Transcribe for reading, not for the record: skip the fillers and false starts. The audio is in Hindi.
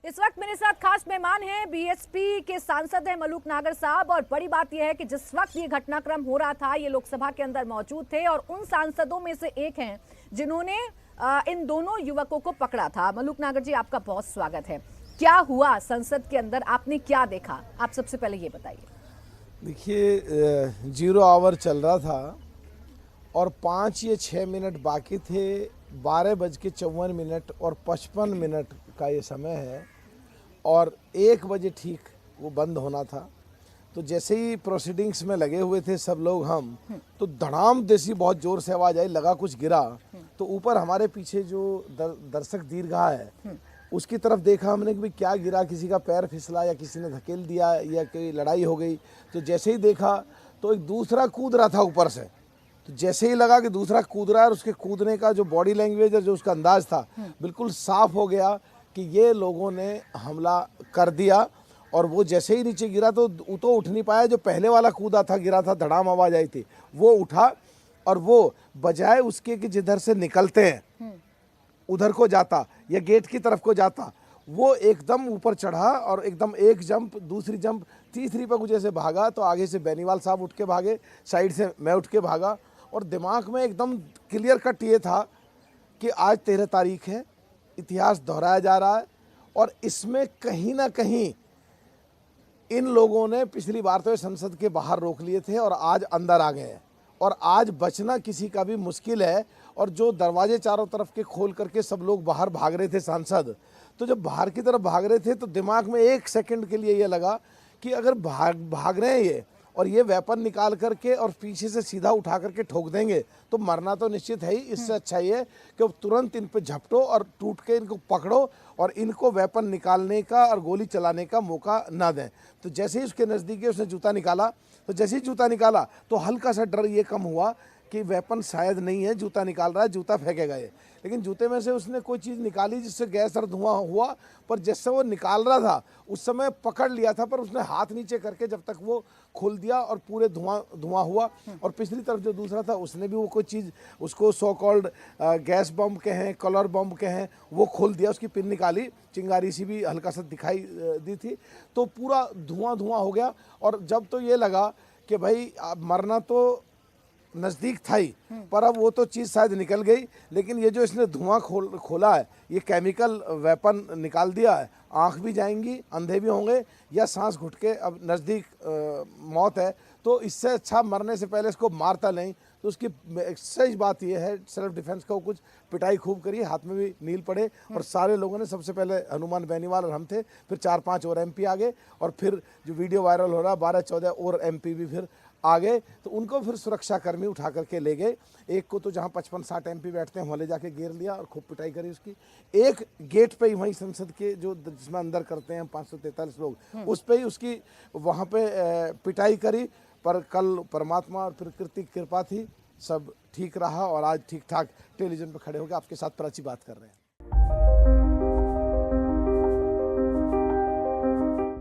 इस वक्त मेरे साथ खास मेहमान हैं, बीएसपी के सांसद हैं मलूक नागर साहब। और बड़ी बात यह है कि जिस वक्त ये घटनाक्रम हो रहा था, ये लोकसभा के अंदर मौजूद थे और उन सांसदों में से एक हैं जिन्होंने इन दोनों युवकों को पकड़ा था। मलूक नागर जी, आपका बहुत स्वागत है। क्या हुआ संसद के अंदर, आपने क्या देखा, आप सबसे पहले ये बताइए। देखिए, 0 आवर चल रहा था और 5 या 6 मिनट बाकी थे। 12:54 और 55 मिनट का ये समय है और 1 बजे ठीक वो बंद होना था। तो जैसे ही प्रोसीडिंग्स में लगे हुए थे सब लोग, हम तो धड़ाम देसी बहुत जोर से आवाज आई, लगा कुछ गिरा। तो ऊपर हमारे पीछे जो दर्शक दीर्घा है उसकी तरफ देखा हमने कि भाई क्या गिरा, किसी का पैर फिसला या किसी ने धकेल दिया या कोई लड़ाई हो गई। तो जैसे ही देखा तो एक दूसरा कूद रहा था ऊपर से। तो जैसे ही लगा कि दूसरा कूद रहा है और उसके कूदने का जो बॉडी लैंग्वेज और जो उसका अंदाज था, बिल्कुल साफ हो गया कि ये लोगों ने हमला कर दिया। और वो जैसे ही नीचे गिरा तो उठ नहीं पाया। जो पहले वाला कूदा था, गिरा था, धड़ाम आवाज आई थी, वो उठा और वो बजाय उसके कि जिधर से निकलते हैं उधर को जाता या गेट की तरफ को जाता, वो एकदम ऊपर चढ़ा और एकदम एक जंप, दूसरी जंप, तीसरी पर कुछ ऐसे भागा। तो आगे से बेनीवाल साहब उठ के भागे, साइड से मैं उठ के भागा और दिमाग में एकदम क्लियर कट ये था कि आज 13 तारीख है, इतिहास दोहराया जा रहा है और इसमें कहीं ना कहीं इन लोगों ने पिछली बार तो संसद के बाहर रोक लिए थे और आज अंदर आ गए हैं और आज बचना किसी का भी मुश्किल है। और जो दरवाजे चारों तरफ के खोल करके सब लोग बाहर भाग रहे थे सांसद, तो जब बाहर की तरफ भाग रहे थे तो दिमाग में 1 सेकंड के लिए ये लगा कि अगर भाग रहे हैं ये और ये वेपन निकाल करके और पीछे से सीधा उठा करके ठोक देंगे तो मरना तो निश्चित है ही। इससे अच्छा ये कि तुरंत इन पे झपटो और टूट के इनको पकड़ो और इनको वेपन निकालने का और गोली चलाने का मौका ना दें। तो जैसे ही उसके नज़दीक उसने जूता निकाला, तो जैसे ही जूता निकाला तो हल्का सा डर ये कम हुआ कि वेपन शायद नहीं है, जूता निकाल रहा है, जूता फेंकेगा ये। लेकिन जूते में से उसने कोई चीज़ निकाली जिससे गैस और धुआं हुआ, पर जैसे वो निकाल रहा था उस समय पकड़ लिया था, पर उसने हाथ नीचे करके जब तक वो खोल दिया और पूरे धुआं हुआ। और पिछली तरफ जो दूसरा था उसने भी वो कोई चीज़, उसको सो कॉल्ड गैस बम के हैं, कलर बम के हैं, वो खोल दिया, उसकी पिन निकाली, चिंगारी सी भी हल्का सा दिखाई दी थी। तो पूरा धुआं हो गया और जब तो ये लगा कि भाई मरना तो नज़दीक था ही, पर अब वो तो चीज़ शायद निकल गई। लेकिन ये जो इसने धुआं खोला है, ये केमिकल वेपन निकाल दिया है, आँख भी जाएंगी, अंधे भी होंगे या सांस घुट के अब नज़दीक मौत है। तो इससे अच्छा मरने से पहले इसको मारता नहीं। तो उसकी सही बात यह है, सेल्फ डिफेंस का वो कुछ पिटाई खूब करी, हाथ में भी नील पड़े और सारे लोगों ने, सबसे पहले हनुमान बेनीवाल और हम थे, फिर 4-5 और एमपी आ गए और फिर जो वीडियो वायरल हो रहा है 12-14 और एमपी भी फिर आ गए। तो उनको फिर सुरक्षाकर्मी उठा करके ले गए। एक को तो जहाँ 55-60 एमपी बैठते हैं वहाँ ले जाके घेर लिया और खूब पिटाई करी उसकी। एक गेट पे ही वहीं संसद के जो जिसमें अंदर करते हैं 543 लोग, उस पे ही उसकी वहाँ पे पिटाई करी। पर कल परमात्मा और प्रकृति की कृपा थी, सब ठीक रहा और आज ठीक ठाक टेलीविजन पर खड़े होकर आपके साथ प्राची बात कर रहे हैं।